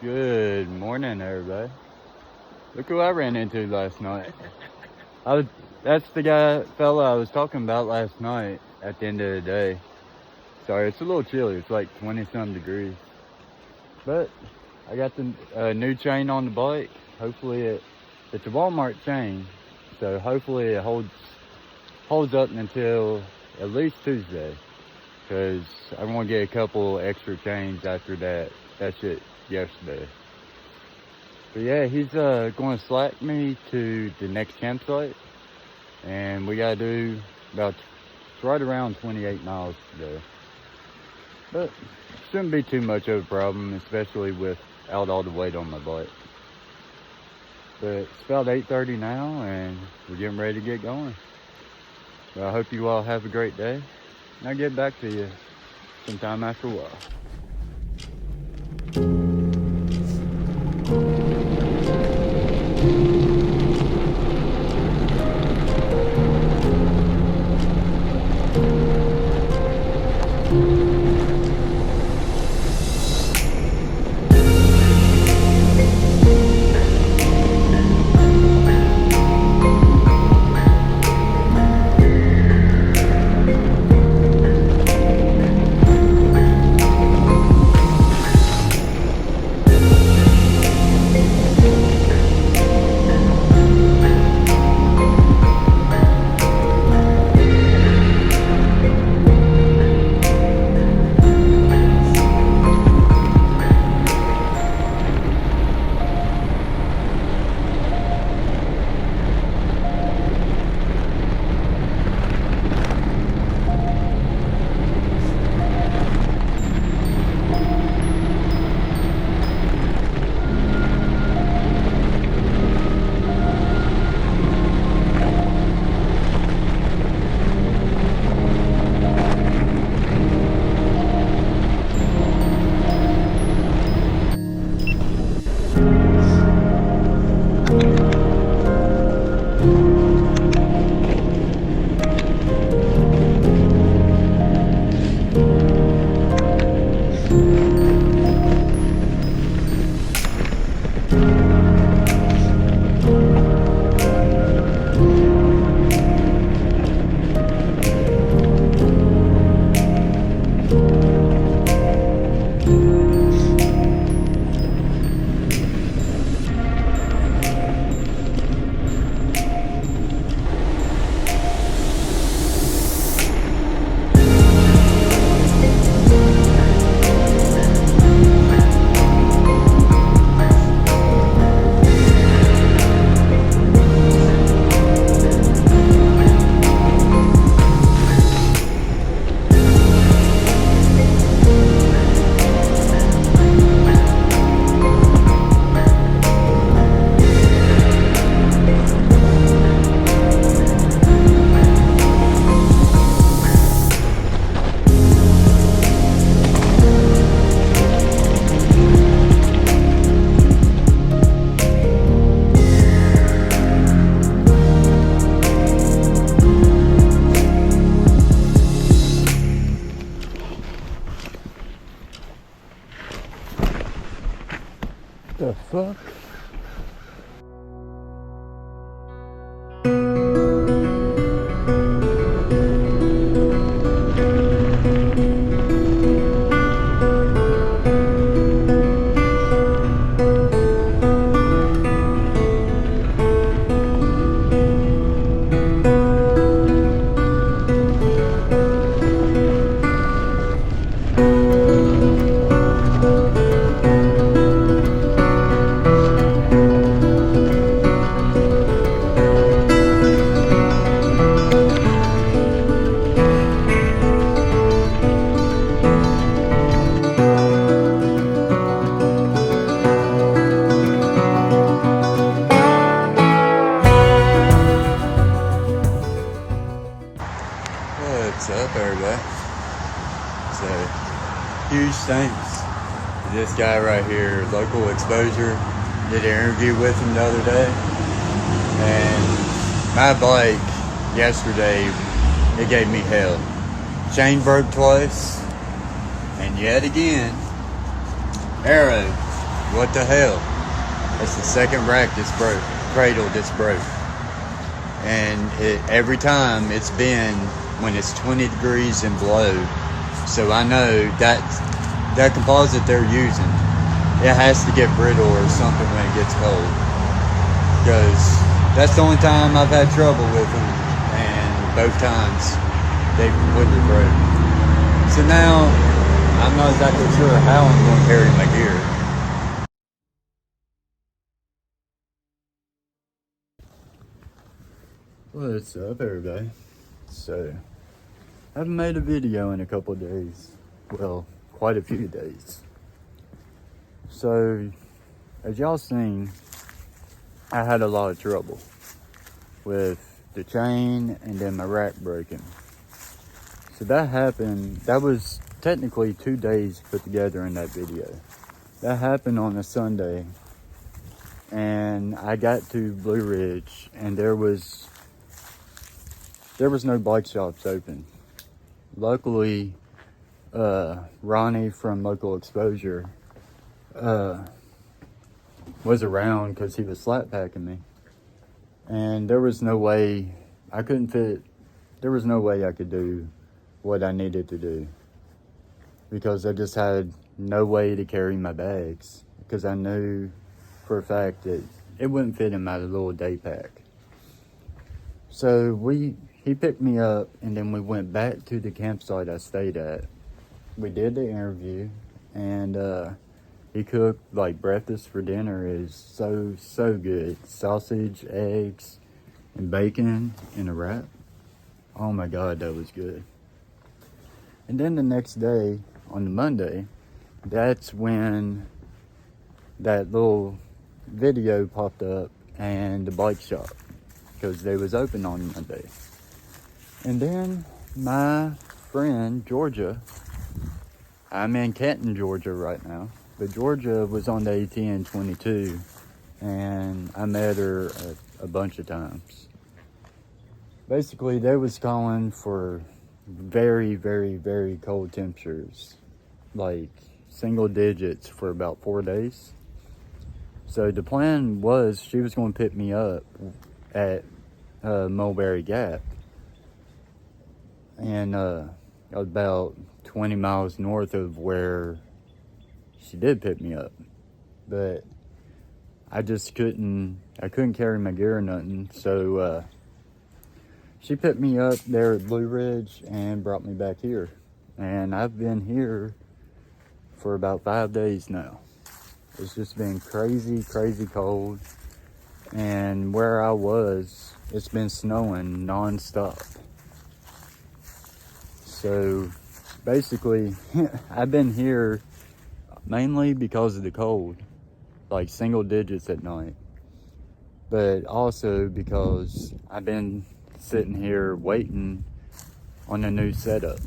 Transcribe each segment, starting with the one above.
Good morning, everybody. Look who I ran into last night. That's the fella I was talking about last night at the end of the day. Sorry, it's a little chilly. It's like 20-some degrees. But I got the new chain on the bike. Hopefully it's a Walmart chain, so hopefully it holds up until at least Tuesday. Because I'm going to get a couple extra chains after that shit yesterday. But yeah, he's going to slack me to the next campsite. And we got to do right around 28 miles today. But shouldn't be too much of a problem, especially without all the weight on my bike. But it's about 8:30 now, and we're getting ready to get going. So I hope you all have a great day. And I'll get back to you sometime after a while. The fuck? What's up, everybody? So, huge thanks to this guy right here, Local Exposure. Did an interview with him the other day, and my bike yesterday, it gave me hell. Chain broke twice, and yet again, arrow what the hell? It's the second rack that's broke, cradle that's broke. And every time it's been when it's 20 degrees and below. So I know that composite they're using, it has to get brittle or something when it gets cold. Because that's the only time I've had trouble with them, and both times they completely broke. So now I'm not exactly sure how I'm going to carry my gear. What's up, everybody? So I haven't made a video in a couple of days. Well, quite a few days. So as y'all seen, I had a lot of trouble with the chain and then my rack breaking. So that happened, that was technically 2 days put together in that video. That happened on a Sunday, and I got to Blue Ridge and there was no bike shops open. Luckily, Ronnie from Local Exposure was around because he was flat packing me, and there was no way I could do what I needed to do, because I just had no way to carry my bags, because I knew for a fact that it wouldn't fit in my little day pack. So he picked me up, and then we went back to the campsite I stayed at. We did the interview, and he cooked like breakfast for dinner. Is so good. Sausage, eggs, and bacon in a wrap. Oh my God, that was good. And then the next day, on the Monday, that's when that little video popped up and the bike shop, because they was open on Monday. And then my friend Georgia, I'm in Canton, Georgia right now, but Georgia was on the ATN 22, and I met her a bunch of times. Basically, they was calling for very, very, very cold temperatures, like single digits for about 4 days. So the plan was she was going to pick me up at Mulberry Gap, and about 20 miles north of where she did pick me up. But I couldn't carry my gear or nothing, so she picked me up there at Blue Ridge and brought me back here. And I've been here for about 5 days now. It's just been crazy, crazy cold. And where I was, it's been snowing non-stop. So basically, I've been here mainly because of the cold, like single digits at night. But also because I've been sitting here waiting on a new setup.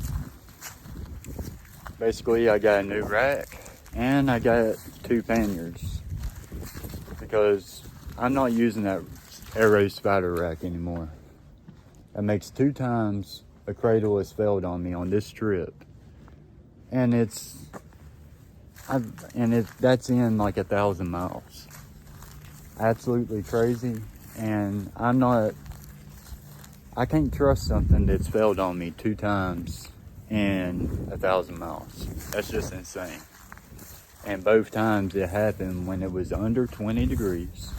Basically, I got a new rack and I got 2 panniers, because I'm not using that Aero Spider rack anymore. That makes 2 times a cradle has failed on me on this trip, and that's in like 1,000 miles. Absolutely crazy. And I can't trust something that's failed on me 2 times in 1,000 miles. That's just insane. And both times it happened when it was under 20 degrees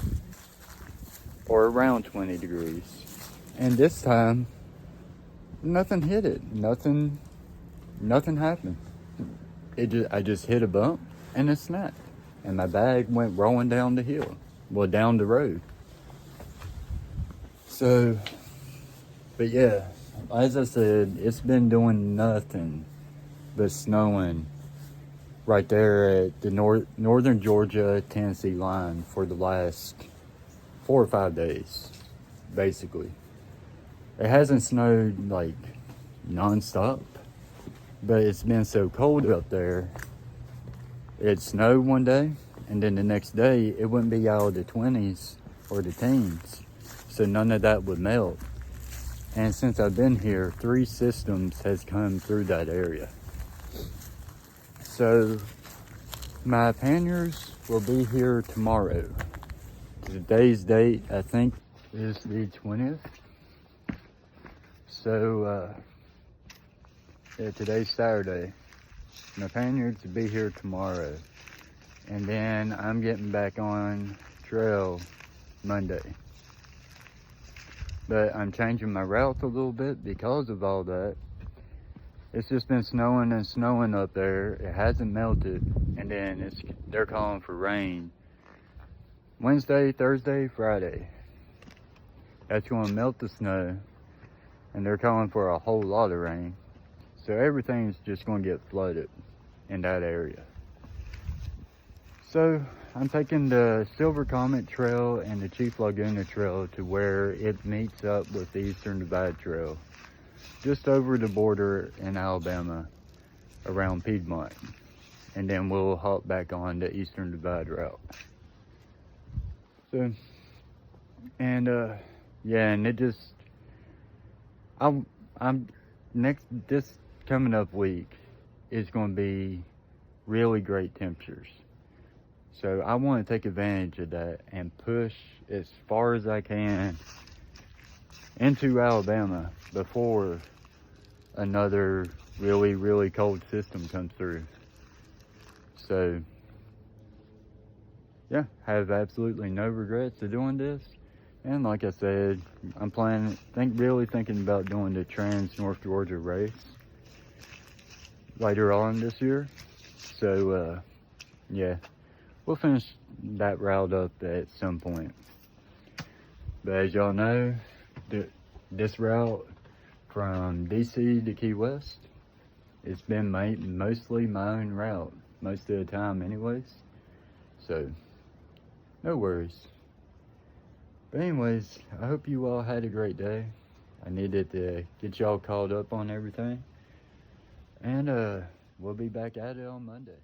or around 20 degrees. And this time, nothing hit it. Nothing happened. I just hit a bump and it snapped. And my bag went rolling down the hill. Well, down the road. So, but yeah, as I said, it's been doing nothing but snowing right there at the northern Georgia-Tennessee line for the last 4 or 5 days, basically. It hasn't snowed like non-stop, but it's been so cold up there. It snowed one day, and then the next day it wouldn't be out of the 20s or the teens, so none of that would melt. And since I've been here, 3 systems has come through that area. So My panniers will be here tomorrow. Today's date, I think, is the 20th. So, yeah, today's Saturday. My panniers will be here tomorrow. And then I'm getting back on trail Monday. But I'm changing my routes a little bit because of all that. It's just been snowing and snowing up there. It hasn't melted. And then they're calling for rain Wednesday, Thursday, Friday. That's going to melt the snow. And they're calling for a whole lot of rain. So everything's just going to get flooded in that area. So I'm taking the Silver Comet Trail and the Chief Laguna Trail to where it meets up with the Eastern Divide Trail, just over the border in Alabama, around Piedmont. And then we'll hop back on the Eastern Divide route. So, and yeah, and it just, this coming up week is going to be really great temperatures. So I want to take advantage of that and push as far as I can into Alabama before another really, really cold system comes through. So yeah, I have absolutely no regrets of doing this. And like I said, I'm really thinking about doing the Trans North Georgia race later on this year. So yeah, we'll finish that route up at some point. But as y'all know, this route from DC to Key West, it's been mostly my own route, most of the time anyways. So, no worries. But anyways, I hope you all had a great day. I needed to get y'all caught up on everything. And we'll be back at it on Monday.